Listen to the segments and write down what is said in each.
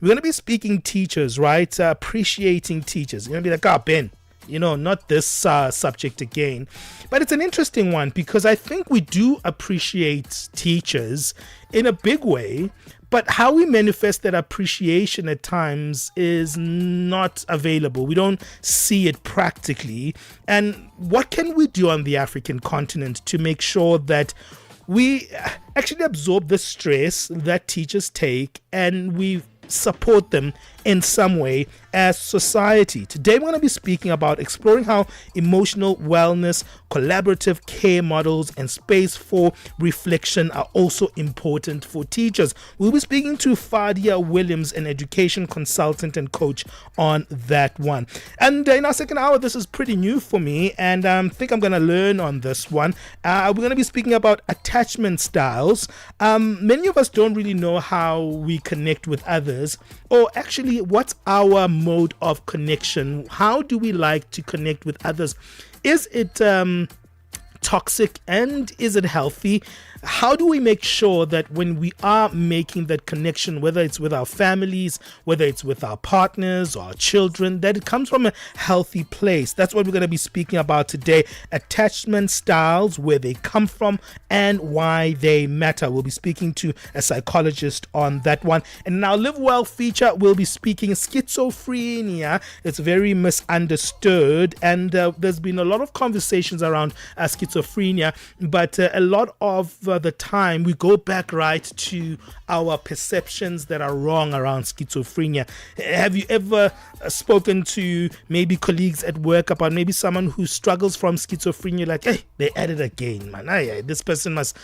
We're going to be speaking teachers, right? Appreciating teachers. You're going to be like, Ben, not this subject again. But it's an interesting one because I think we do appreciate teachers in a big way, but how we manifest that appreciation at times is not available. We don't see it practically. And what can we do on the African continent to make sure that we actually absorb the stress that teachers take and we support them in some way as society? Today we're going to be speaking about exploring how emotional wellness, collaborative care models, and space for reflection are also important for teachers. We'll be speaking to Fadia Williams, an education consultant and coach, on that one. And in our second hour, this is pretty new for me, and I think I'm going to learn on this one. We're going to be speaking about attachment styles. Many of us don't really know how we connect with others, or actually what's our mode of connection. How do we like to connect with others? Is it toxic, and is it healthy? How do we make sure that when we are making that connection, whether it's with our families, whether it's with our partners or our children, that it comes from a healthy place? That's what we're going to be speaking about today. Attachment styles, where they come from and why they matter. We'll be speaking to a psychologist on that one. And in our Live Well feature, we'll be speaking schizophrenia. It's very misunderstood, and there's been a lot of conversations around schizophrenia, but a lot of the time we go back right to our perceptions that are wrong around schizophrenia. Have you ever spoken to maybe colleagues at work about maybe someone who struggles from schizophrenia, like, hey, they at it again, man. This person must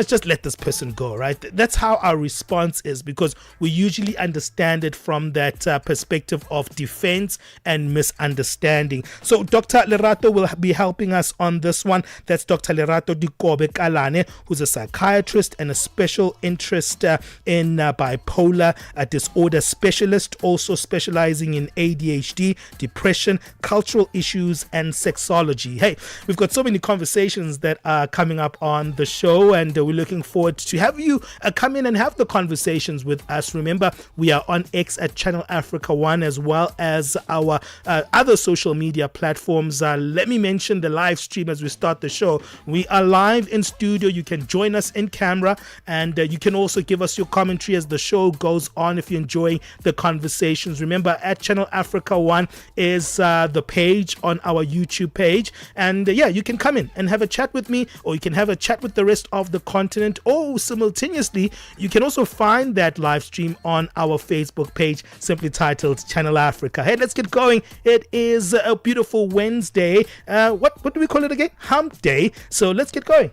just let this person go, right? That's how our response is, because we usually understand it from that perspective of defense and misunderstanding. So Dr. Lerato will be helping us on this one. That's Dr. Lerato Dikobe Kalane, who's a psychiatrist and a special interest in bipolar disorder specialist, also specializing in ADHD, depression, cultural issues, and sexology. Hey, we've got so many conversations that are coming up on the show, and we're looking forward to have you come in and have the conversations with us. Remember, we are on X at Channel Africa 1, as well as our other social media platforms. Let me mention the live stream as we start the show. We are live in studio. You can join us in camera, and you can also give us your commentary as the show goes on if you're enjoying the conversations. Remember, at Channel Africa 1 is the page on our YouTube page, and you can come in and have a chat with me, or you can have a chat with the rest of the continent, or simultaneously you can also find that live stream on our Facebook page, simply titled Channel Africa. Hey, let's get going. It is a beautiful Wednesday. What do we call it again? Hump Day. So let's get going.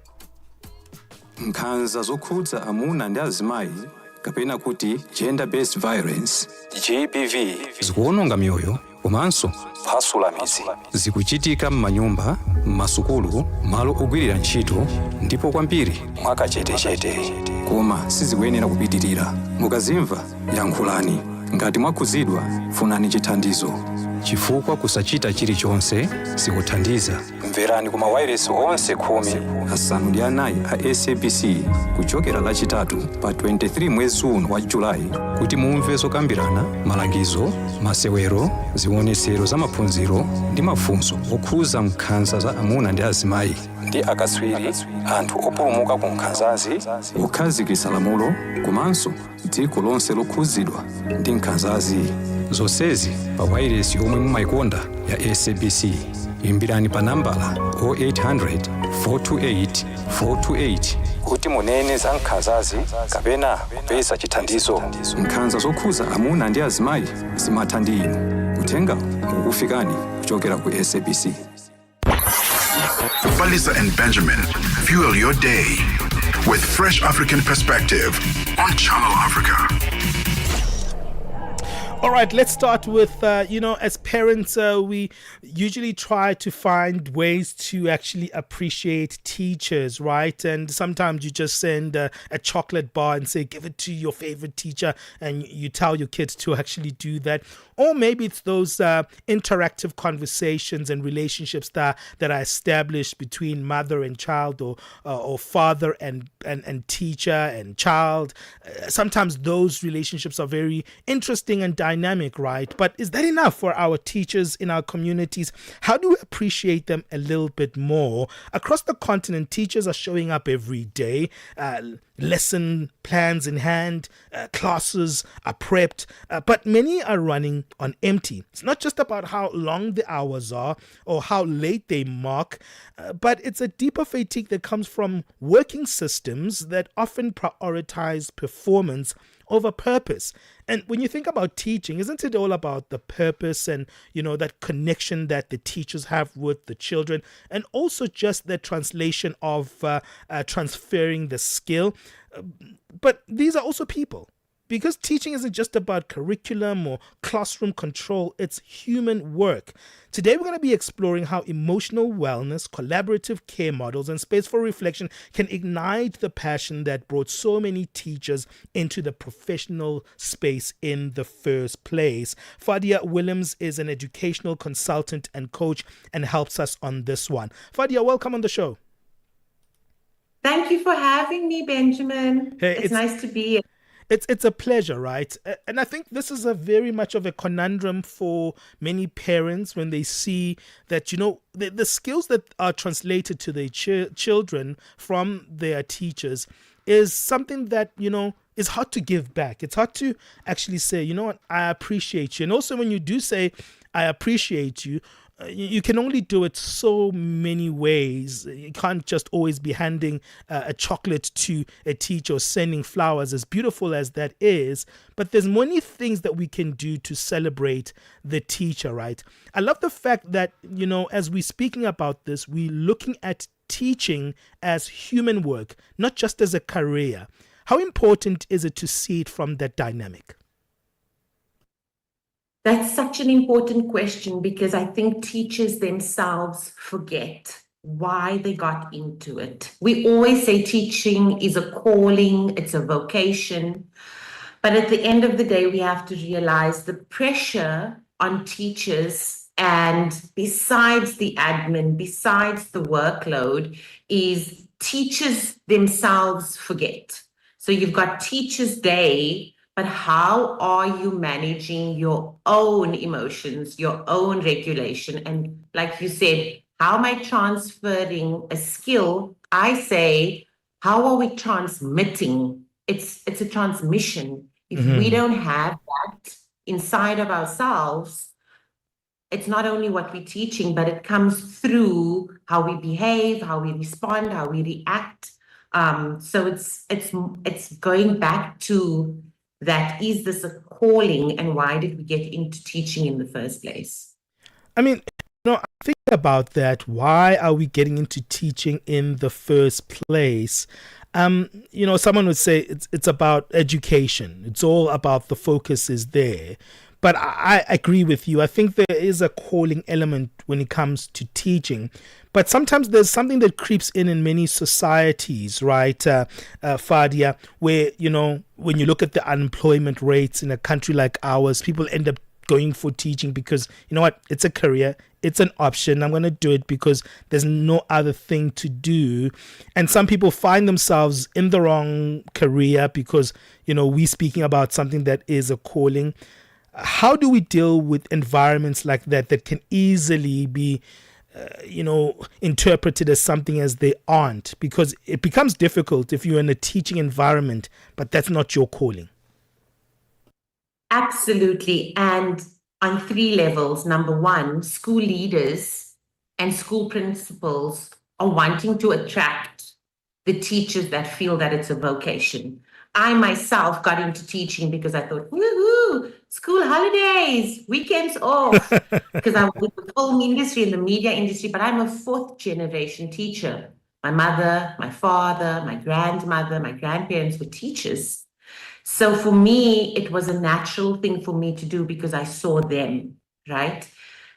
Nkhanza zokhudza amuna ndi azimayi kapena kuti gender based violence GBV zikuononga mioyo komanso kuphwasula mizi. Zikuchitika m'manyumba, m'masukulu, malo ogwirira ntchito, ndipo kwambiri mwakachetechete, koma sizikuyenera kupitirira. Mukazimva yankhulani. Ngati mwakhuzidwa, funani chithandizo, chifukwa kusachita chilichonse sikuthandiza. Mverani kuma wireless onse 14 a SABC kuchokera lachitatu pa 23 mwezi uno wa Julai kuti mumve zokambirana, malangizo, masewero, zionetsero za maphunziro ndi mafunso okhuza nkhanza za amuna ndi azimayi ndi akatswiri, anthu opulumuka ku nkhanzazi, okhazikitsa lamulo, komanso dziko lonse lokhuzidwa ndi nkhanzazi. Zonsezi pa wireless yomwe mumayikonda ya SABC. Imbirani pa nambala 0800 428 428 kuti munene za nkhanzazi kapena kupeza chithandizo. Nkhanza zokhuza amuna ndi azimayi zimatha ndi inu. Uthenga ukufikani kuchokera ku SABC. Balisa and Benjamin fuel your day with fresh African perspective on Channel Africa. All right, let's start with, as parents, we usually try to find ways to actually appreciate teachers, right? And sometimes you just send a chocolate bar and say, give it to your favorite teacher, and you tell your kids to actually do that. Or maybe it's those interactive conversations and relationships that are established between mother and child, or father and teacher and child. Sometimes those relationships are very interesting and dynamic, right? But is that enough for our teachers in our communities? How do we appreciate them a little bit more? Across the continent, teachers are showing up every day, lesson plans in hand, classes are prepped, but many are running on empty. It's not just about how long the hours are or how late they mark, but it's a deeper fatigue that comes from working systems that often prioritize performance over purpose. And when you think about teaching, isn't it all about the purpose and, that connection that the teachers have with the children, and also just the translation of transferring the skill? But these are also people. Because teaching isn't just about curriculum or classroom control, it's human work. Today, we're going to be exploring how emotional wellness, collaborative care models, and space for reflection can ignite the passion that brought so many teachers into the professional space in the first place. Fadia Williams is an educational consultant and coach and helps us on this one. Fadia, welcome on the show. Thank you for having me, Benjamin. Hey, it's nice to be here. It's a pleasure, right? And I think this is a very much of a conundrum for many parents when they see that, the skills that are translated to their children from their teachers is something that, is hard to give back. It's hard to actually say, I appreciate you. And also when you do say, I appreciate you, you can only do it so many ways. You can't just always be handing a chocolate to a teacher or sending flowers, as beautiful as that is. But there's many things that we can do to celebrate the teacher, right? I love the fact that, as we're speaking about this, we're looking at teaching as human work, not just as a career. How important is it to see it from that dynamic? That's such an important question, because I think teachers themselves forget why they got into it. We always say teaching is a calling, it's a vocation. But at the end of the day, we have to realize the pressure on teachers, and besides the admin, besides the workload, is teachers themselves forget. So you've got Teachers' Day, but how are you managing your own emotions, your own regulation? And like you said, how am I transferring a skill? I say, how are we transmitting? It's a transmission. If we don't have that inside of ourselves, it's not only what we're teaching, but it comes through how we behave, how we respond, how we react. So it's going back to that. Is this a calling, and why did we get into teaching in the first place? I mean, I think about that. Why are we getting into teaching in the first place? Someone would say it's about education. It's all about the focus is there. But I agree with you. I think there is a calling element when it comes to teaching. But sometimes there's something that creeps in many societies, right, Fadia, where, when you look at the unemployment rates in a country like ours, people end up going for teaching because, it's a career, it's an option. I'm going to do it because there's no other thing to do. And some people find themselves in the wrong career because, we're speaking about something that is a calling. How do we deal with environments like that can easily be, interpreted as something as they aren't? Because it becomes difficult if you're in a teaching environment, but that's not your calling. Absolutely. And on 3 levels. Number 1, school leaders and school principals are wanting to attract the teachers that feel that it's a vocation. I myself got into teaching because I thought, woohoo, school holidays, weekends off, because I was in the film industry, in the media industry, but I'm a 4th generation teacher. My mother, my father, my grandmother, my grandparents were teachers. So for me, it was a natural thing for me to do because I saw them, right?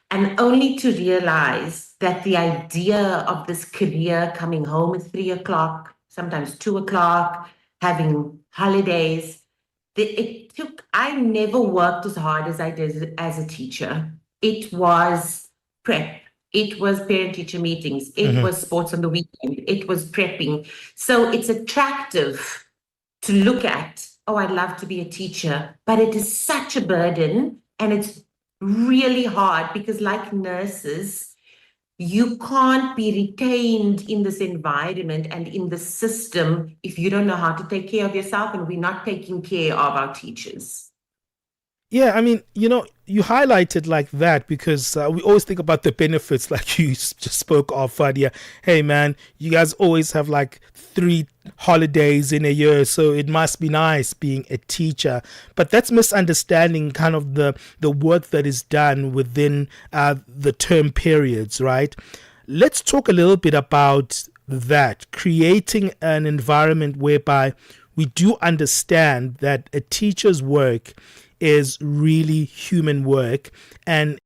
And only to realize that the idea of this career coming home at 3 o'clock, sometimes 2 o'clock, having holidays, I never worked as hard as I did as a teacher. It was prep. It was parent-teacher meetings. It was sports on the weekend. It was prepping. So it's attractive to look at. Oh, I'd love to be a teacher, but it is such a burden, and it's really hard because, like nurses, you can't be retained in this environment and in the system if you don't know how to take care of yourself, and we're not taking care of our teachers. Yeah, I mean, you highlighted like that because we always think about the benefits, like you just spoke of, Fadia. Hey, man, you guys always have like 3 holidays in a year, so it must be nice being a teacher. But that's misunderstanding kind of the work that is done within the term periods, right? Let's talk a little bit about that, creating an environment whereby we do understand that a teacher's work is really human work, and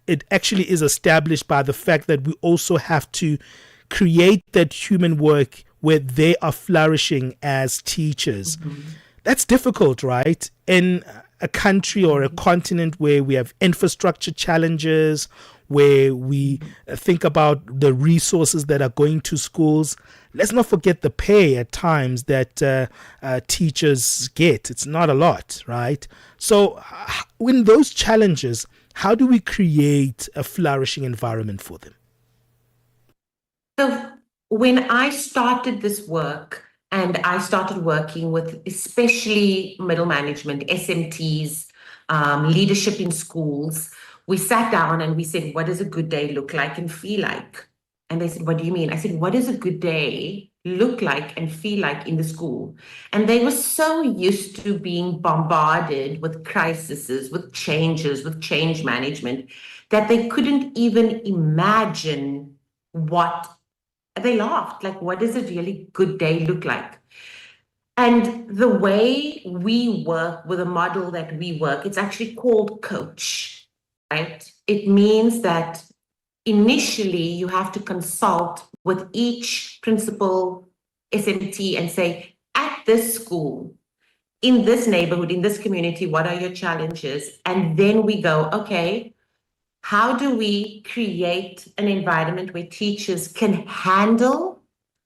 it actually is established by the fact that we also have to create that human work where they are flourishing as teachers. That's difficult, right? In a country or a continent where we have infrastructure challenges, where we think about the resources that are going to schools. Let's not forget the pay at times that teachers get. It's not a lot, right? So in those challenges, how do we create a flourishing environment for them? So when I started this work, and I started working with especially middle management, SMTs, leadership in schools, we sat down and we said, what does a good day look like and feel like? And they said, what do you mean? I said, what does a good day look like and feel like in the school? And they were so used to being bombarded with crises, with changes, with change management, that they couldn't even imagine what. They laughed, like, what does a really good day look like? And the way we work with a model that we work, it's actually called coach, right? It means that initially you have to consult with each principal SMT and say, at this school, in this neighborhood, in this community, what are your challenges? And then we go, okay, how do we create an environment where teachers can handle,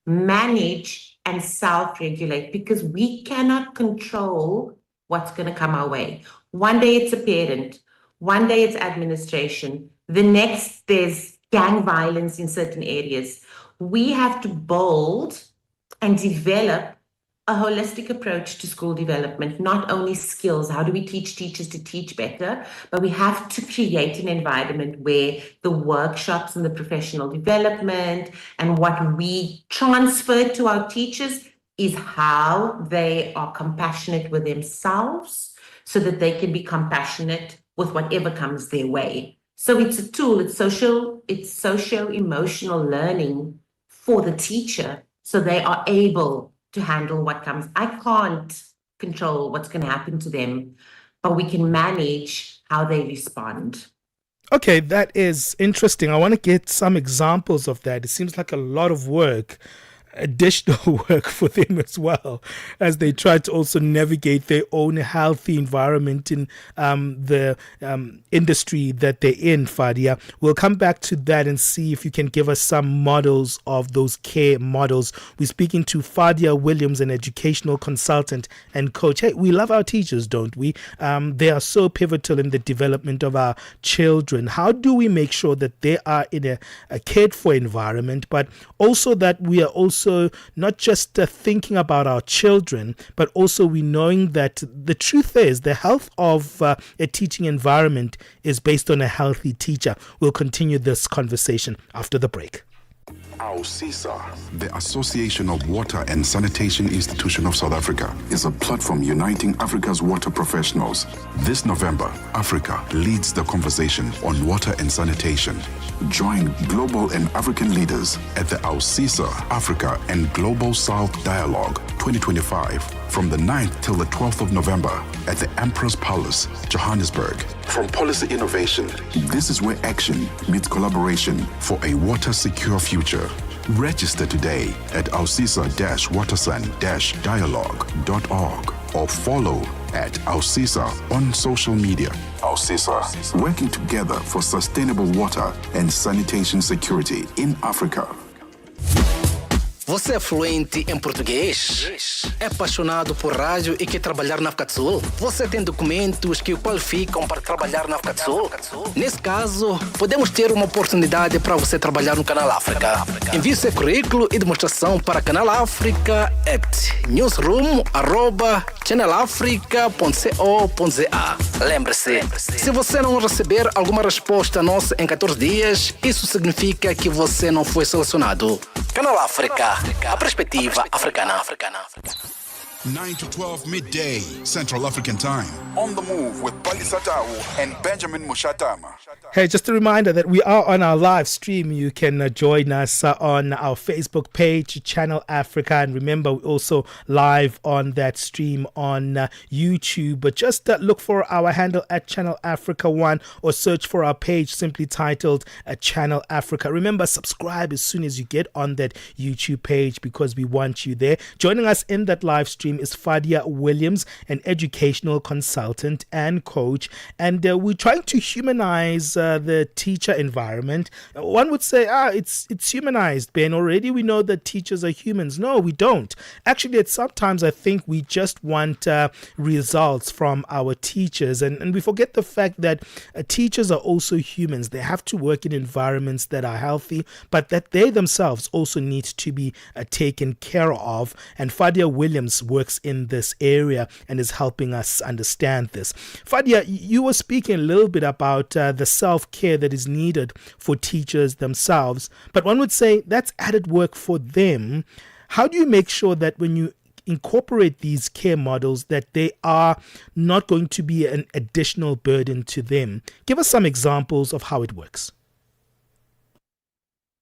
manage, and self-regulate? Because we cannot control what's going to come our way. One day it's a parent, one day it's administration, the next there's gang violence in certain areas. We have to build and develop a holistic approach to school development, not only skills, how do we teach teachers to teach better, but we have to create an environment where the workshops and the professional development and what we transfer to our teachers is how they are compassionate with themselves so that they can be compassionate with whatever comes their way. So it's a tool, it's socio-emotional learning for the teacher so they are able to handle what comes. I can't control what's going to happen to them, but we can manage how they respond. Okay, that is interesting. I want to get some examples of that. It seems like a lot of work, additional work for them as well, as they try to also navigate their own healthy environment in the industry that they're in, Fadia. We'll come back to that and see if you can give us some models of those care models. We're speaking to Fadia Williams, an educational consultant and coach. Hey, we love our teachers, don't we? They are so pivotal in the development of our children. How do we make sure that they are in a cared for environment, but also that we are also not just thinking about our children, but also we knowing that the truth is the health of a teaching environment is based on a healthy teacher. We'll continue this conversation after the break. AUSISA, the Association of Water and Sanitation Institution of South Africa, is a platform uniting Africa's water professionals. This November, Africa leads the conversation on water and sanitation. Join global and African leaders at the AUSISA Africa and Global South Dialogue 2025 from the 9th till the 12th of November at the Emperor's Palace, Johannesburg. From policy innovation, this is where action meets collaboration for a water-secure future. Register today at ausisa-watersun-dialogue.org or follow at Ausisa on social media. Ausisa, working together for sustainable water and sanitation security in Africa. Você é fluente em português? É apaixonado por rádio e quer trabalhar na África do Sul? Você tem documentos que o qualificam para trabalhar na África do Sul? Nesse caso, podemos ter uma oportunidade para você trabalhar no Canal África. Envie seu currículo e demonstração para Canal África at newsroom@channelafrica.co.za. Lembre-se, se você não receber alguma resposta nossa em 14 dias, isso significa que você não foi selecionado. Canal África, a perspectiva africana. 9 to 12 midday, Central African Time. On the Move with Palisatau and Benjamin Moshatama. Hey, just a reminder that we are on our live stream. You can join us on our Facebook page, Channel Africa. And remember, we're also live on that stream on YouTube. But just look for our handle at Channel Africa 1 or search for our page simply titled Channel Africa. Remember, subscribe as soon as you get on that YouTube page because we want you there. Joining us in that live stream is Fadia Williams, an educational consultant and coach. And we're trying to humanize the teacher environment. One would say, it's humanized, Ben. Already we know that teachers are humans. No, we don't. Actually, at sometimes I think we just want results from our teachers. And we forget the fact that teachers are also humans. They have to work in environments that are healthy, but that they themselves also need to be taken care of. And Fadia Williams works in this area and is helping us understand this. Fadia, you were speaking a little bit about the self-care that is needed for teachers themselves, but one would say that's added work for them. How do you make sure that when you incorporate these care models that they are not going to be an additional burden to them? Give us some examples of how it works.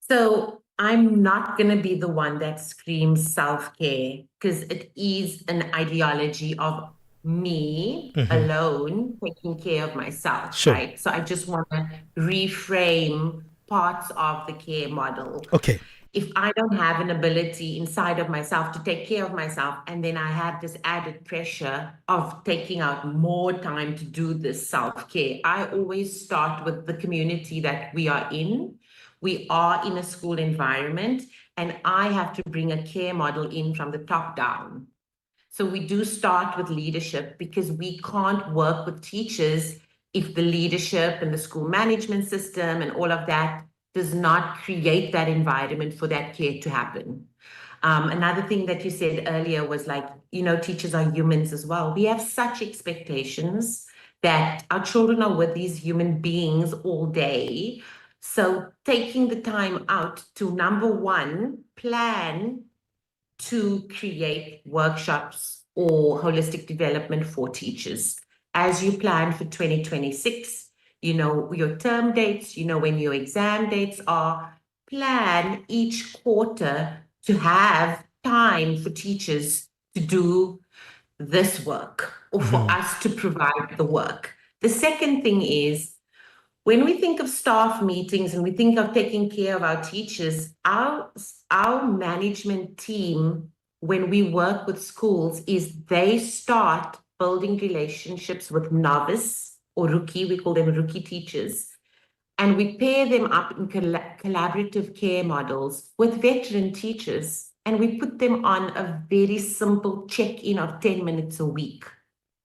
So I'm not going to be the one that screams self-care because it is an ideology of me alone taking care of myself, Sure. right? So I just want to reframe parts of the care model. Okay. If I don't have an ability inside of myself to take care of myself, and then I have this added pressure of taking out more time to do this self-care, I always start with the community that we are in. We are in a school environment, and I have to bring a care model in from the top down. So we do start with leadership because we can't work with teachers if the leadership and the school management system and all of that does not create that environment for that care to happen. Another thing that you said earlier was teachers are humans as well. We have such expectations that our children are with these human beings all day. So taking the time out to, number one, plan to create workshops or holistic development for teachers. As you plan for 2026, you know your term dates, you know when your exam dates are, plan each quarter to have time for teachers to do this work or for us to provide the work. The second thing is, when we think of staff meetings and we think of taking care of our teachers, our management team, when we work with schools, is they start building relationships with novice or rookie, we call them rookie teachers, and we pair them up in collaborative care models with veteran teachers, and we put them on a very simple check-in of 10 minutes a week.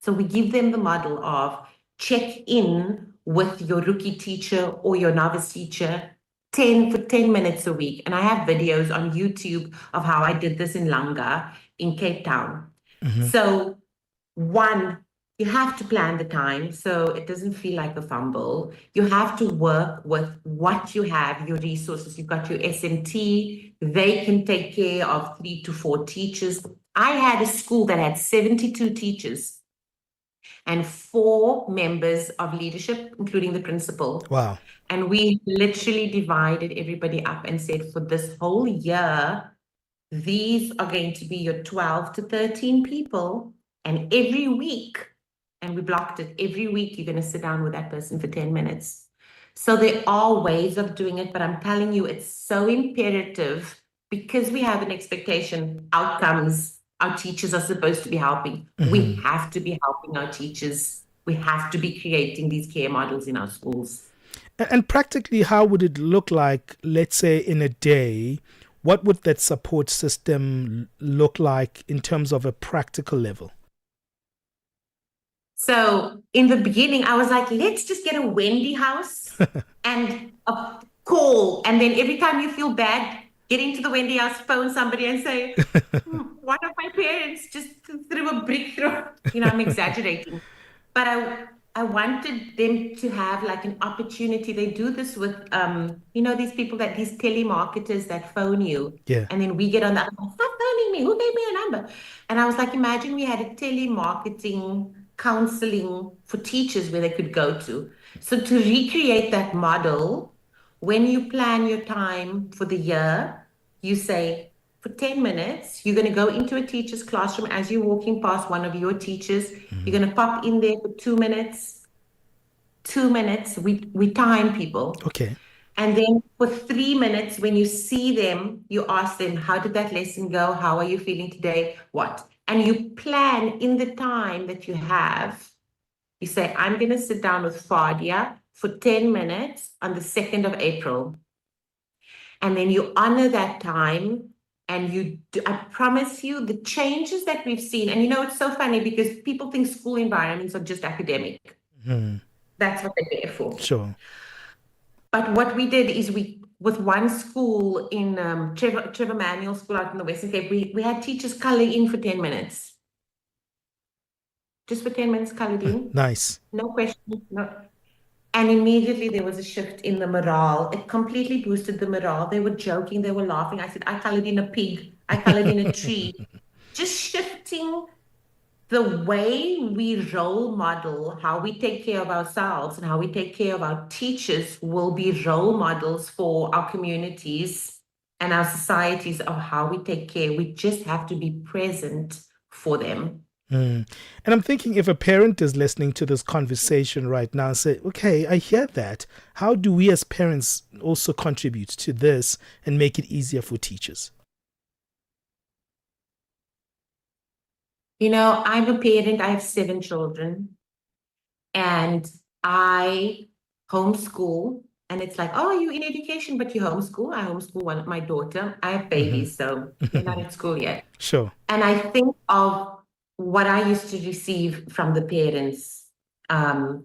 So we give them the model of check in with your rookie teacher or your novice teacher 10 minutes a week. And I have videos on YouTube of how I did this in Langa in Cape Town. So one, you have to plan the time so it doesn't feel like a fumble. You have to work with what you have, your resources. You've got your SMT. They can take care of 3 to 4 teachers. I had a school that had 72 teachers and 4 members of leadership, including the principal. Wow. And we literally divided everybody up and said, for this whole year, these are going to be your 12 to 13 people, and every week, and we blocked it, every week you're going to sit down with that person for 10 minutes. So there are ways of doing it, but I'm telling you, it's so imperative because we have an expectation, outcomes, our teachers are supposed to be helping. We have to be helping our teachers. We have to be creating these care models in our schools. And practically, how would it look like, let's say, in a day? What would that support system look like in terms of a practical level? So in the beginning, I was like, let's just get a Wendy house and a call. And then every time you feel bad, get into the Wendy house, phone somebody and say, one of my parents just threw a brick through. I'm exaggerating. But I wanted them to have like an opportunity. They do this with, these people these telemarketers that phone you. Yeah. And then we get on the other, stop phoning me. Who gave me a number? And I was like, imagine we had a telemarketing counseling for teachers where they could go to. So to recreate that model, when you plan your time for the year, you say, for 10 minutes, you're going to go into a teacher's classroom as you're walking past one of your teachers. You're going to pop in there for 2 minutes. 2 minutes, we time people. Okay. And then for 3 minutes, when you see them, you ask them, how did that lesson go? How are you feeling today? What? And you plan in the time that you have. You say, I'm going to sit down with Fadia for 10 minutes on the 2nd of April. And then you honor that time. And I promise you, the changes that we've seen, and it's so funny because people think school environments are just academic. That's what they're there for. Sure. But what we did is with one school in Trevor Manuel School out in the Western Cape, we had teachers color in for 10 minutes. Just for 10 minutes colored in. Nice. No questions. No. And immediately there was a shift in the morale. It completely boosted the morale. They were joking. They were laughing. I said, I colored in a pig. I colored in a tree. Just shifting the way we role model how we take care of ourselves and how we take care of our teachers will be role models for our communities and our societies of how we take care. We just have to be present for them. And I'm thinking, if a parent is listening to this conversation right now, say, okay, I hear that. How do we as parents also contribute to this and make it easier for teachers? I'm a parent. I have 7 children and I homeschool. And it's like, oh, are you in education, but you homeschool? I homeschool my daughter. I have babies, so they're not at school yet. Sure. And I think of what I used to receive from the parents. And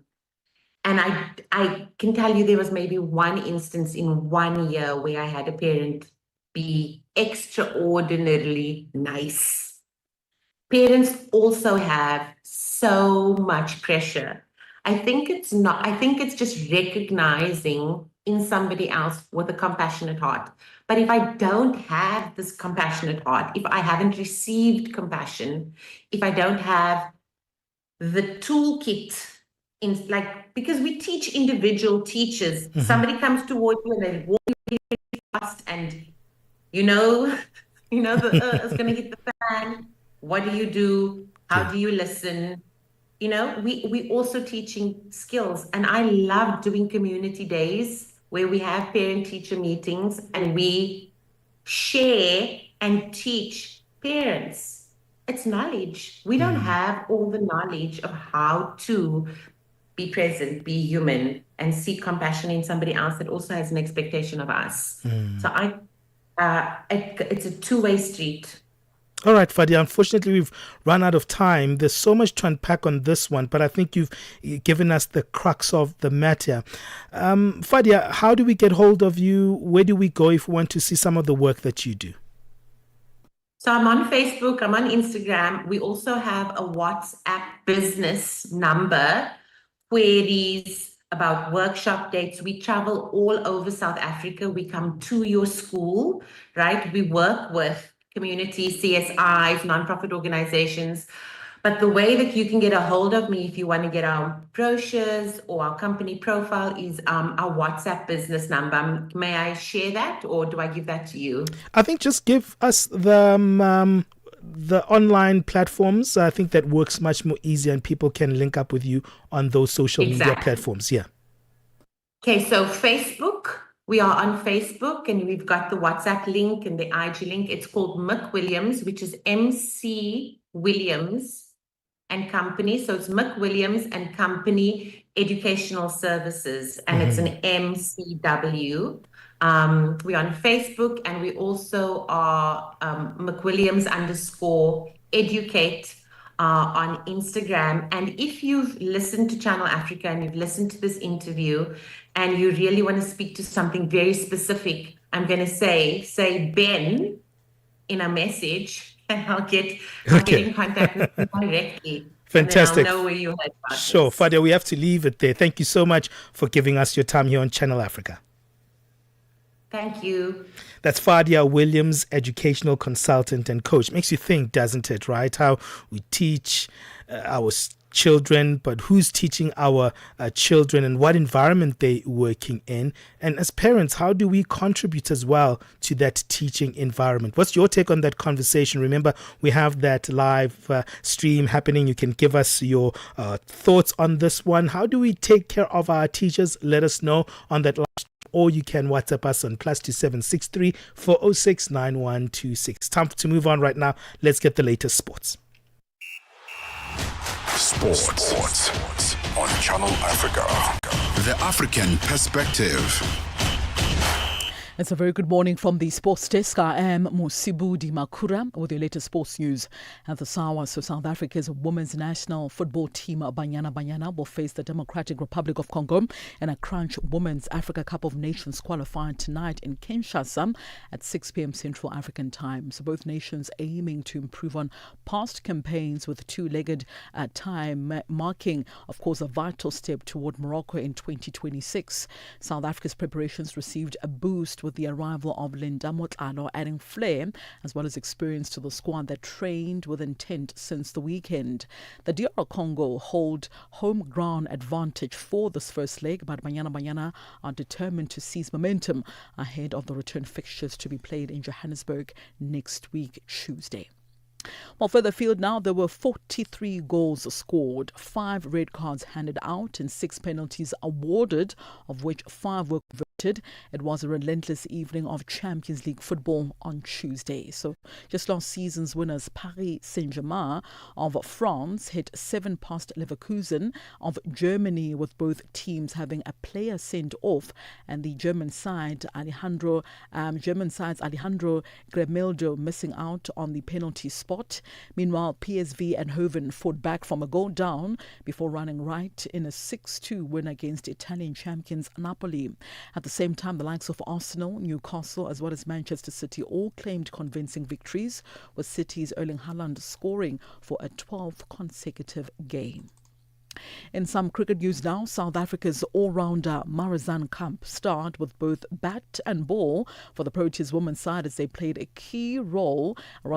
I can tell you there was maybe one instance in 1 year where I had a parent be extraordinarily nice. Parents also have so much pressure. I think it's just recognizing in somebody else with a compassionate heart. But if I don't have this compassionate heart, if I haven't received compassion, if I don't have the toolkit because we teach individual teachers, somebody comes towards you and they walk you fast and the it's going to hit the fan. What do you do? How do you listen? We also teaching skills. And I love doing community days where we have parent-teacher meetings and we share and teach parents. It's knowledge. We don't have all the knowledge of how to be present, be human, and seek compassion in somebody else that also has an expectation of us. So it's a two-way street. All right, Fadia, unfortunately, we've run out of time. There's so much to unpack on this one, but I think you've given us the crux of the matter. Fadia, how do we get hold of you? Where do we go if we want to see some of the work that you do? So I'm on Facebook, I'm on Instagram. We also have a WhatsApp business number, queries about workshop dates. We travel all over South Africa. We come to your school, right? We work with community, CSIs, nonprofit organizations. But the way that you can get a hold of me if you want to get our brochures or our company profile is our WhatsApp business number. May I share that, or do I give that to you? I think just give us the online platforms. I think that works much more easier, and people can link up with you on those social media platforms. Yeah. Okay, so Facebook, we are on Facebook, and we've got the WhatsApp link and the IG link. It's called Mick Williams, which is MC Williams and Company. So it's Mick Williams and Company Educational Services, and it's an MCW. We're on Facebook, and we also are McWilliams_educate on Instagram. And if you've listened to Channel Africa and you've listened to this interview and you really want to speak to something very specific, I'm going to say Ben in a message, and I'll get in contact with you directly. Fantastic. And then I'll know where you heard about Sure, this. Fadia, we have to leave it there. Thank you so much for giving us your time here on Channel Africa. Thank you. That's Fadia Williams, educational consultant and coach. Makes you think, doesn't it, right? How we teach our children, but who's teaching our children and what environment they're working in? And as parents, how do we contribute as well to that teaching environment? What's your take on that conversation? Remember, we have that live stream happening. You can give us your thoughts on this one. How do we take care of our teachers? Let us know on that live stream. Or you can WhatsApp us on +2763 406 9126. Time to move on right now. Let's get the latest sports. Sports on Channel Africa. The African perspective. It's a very good morning from the sports desk. I am Musibudi Makura with your latest sports news at the hour. So South Africa's women's national football team Banyana will face the Democratic Republic of Congo in a Crunch Women's Africa Cup of Nations qualifier tonight in Kinshasa at 6 p.m. Central African time. So both nations aiming to improve on past campaigns with two-legged time, marking, of course, a vital step toward Morocco in 2026. South Africa's preparations received a boost with the arrival of Linda Motlano, adding flair as well as experience to the squad that trained with intent since the weekend. The DR Congo hold home ground advantage for this first leg, but Banyana are determined to seize momentum ahead of the return fixtures to be played in Johannesburg next week, Tuesday. Well, further afield now, there were 43 goals scored, 5 red cards handed out and 6 penalties awarded, of which 5 were converted. It was a relentless evening of Champions League football on Tuesday. So just last season's winners Paris Saint-Germain of France hit 7 past Leverkusen of Germany, with both teams having a player sent off, and the German side's Alejandro Gremildo missing out on the penalty spot. Meanwhile, PSV and Hoven fought back from a goal down before running right in a 6-2 win against Italian champions Napoli. At the same time, the likes of Arsenal, Newcastle as well as Manchester City all claimed convincing victories, with City's Erling Haaland scoring for a 12th consecutive game. In some cricket news now, South Africa's all-rounder Marizanne Kamp starred with both bat and ball for the Proteas women's side as she played a key role in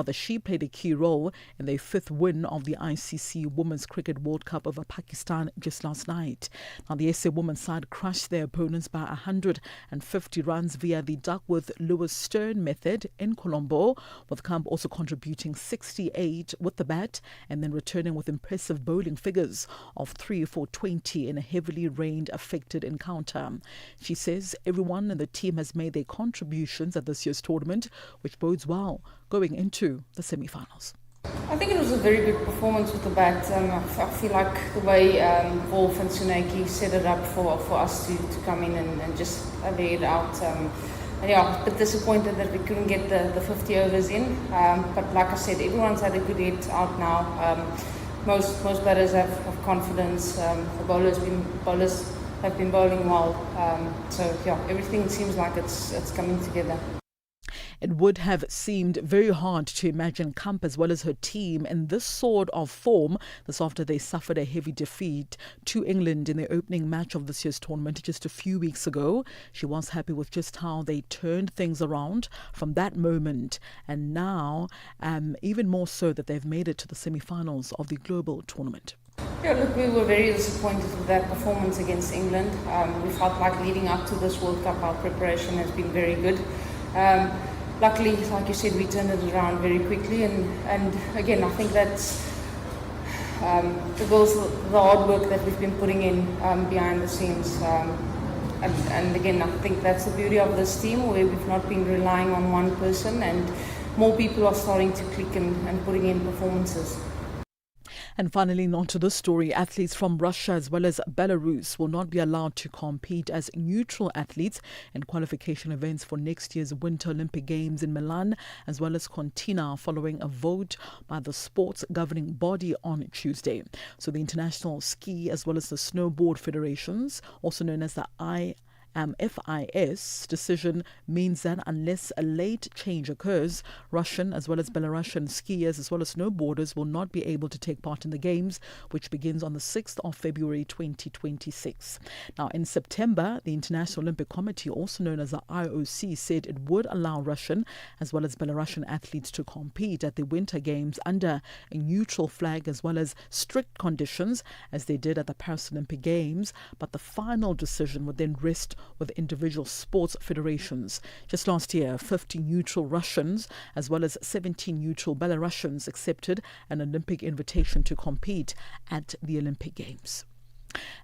their 5th win of the ICC Women's Cricket World Cup over Pakistan just last night. Now, the SA women's side crushed their opponents by 150 runs via the Duckworth-Lewis Stern method in Colombo, with Kamp also contributing 68 with the bat and then returning with impressive bowling figures of 3 for 20 in a heavily rain-affected encounter. She says everyone in the team has made their contributions at this year's tournament, which bodes well going into the semi-finals. I think it was a very good performance with the bat. I feel like the way Wolf and Tsuneki set it up for us to come in and just lay it out. A bit disappointed that we couldn't get the 50 overs in. But like I said, everyone's had a good hit out now. Most batters have confidence. The bowlers have been bowling well. So everything seems like it's coming together. It would have seemed very hard to imagine Kamp as well as her team in this sort of form. This after they suffered a heavy defeat to England in the opening match of this year's tournament just a few weeks ago. She was happy with just how they turned things around from that moment, and now even more so that they've made it to the semi-finals of the global tournament. Yeah, look, we were very disappointed with that performance against England. We felt like leading up to this World Cup, our preparation has been very good. Luckily, like you said, we turned it around very quickly, and again, I think that's the hard work that we've been putting in behind the scenes. And again, I think that's the beauty of this team, where we've not been relying on one person, and more people are starting to click and putting in performances. And finally, on to this story. Athletes from Russia as well as Belarus will not be allowed to compete as neutral athletes in qualification events for next year's Winter Olympic Games in Milan as well as Cortina, following a vote by the sports governing body on Tuesday. So the International Ski as well as the Snowboard Federations, also known as the FIS decision, means that unless a late change occurs, Russian as well as Belarusian skiers as well as snowboarders will not be able to take part in the Games, which begins on the 6th of February 2026. Now, in September, the International Olympic Committee, also known as the IOC, said it would allow Russian as well as Belarusian athletes to compete at the Winter Games under a neutral flag as well as strict conditions, as they did at the Paris Olympic Games, but the final decision would then rest with individual sports federations. Just last year, 50 neutral Russians as well as 17 neutral Belarusians accepted an Olympic invitation to compete at the Olympic Games.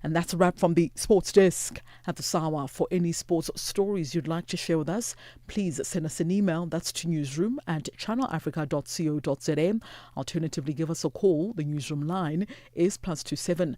And that's a wrap from the Sports Desk at the SAWA. For any sports stories you'd like to share with us, please send us an email. That's to newsroom@channelafrica.co.za. Alternatively, give us a call. The newsroom line is +27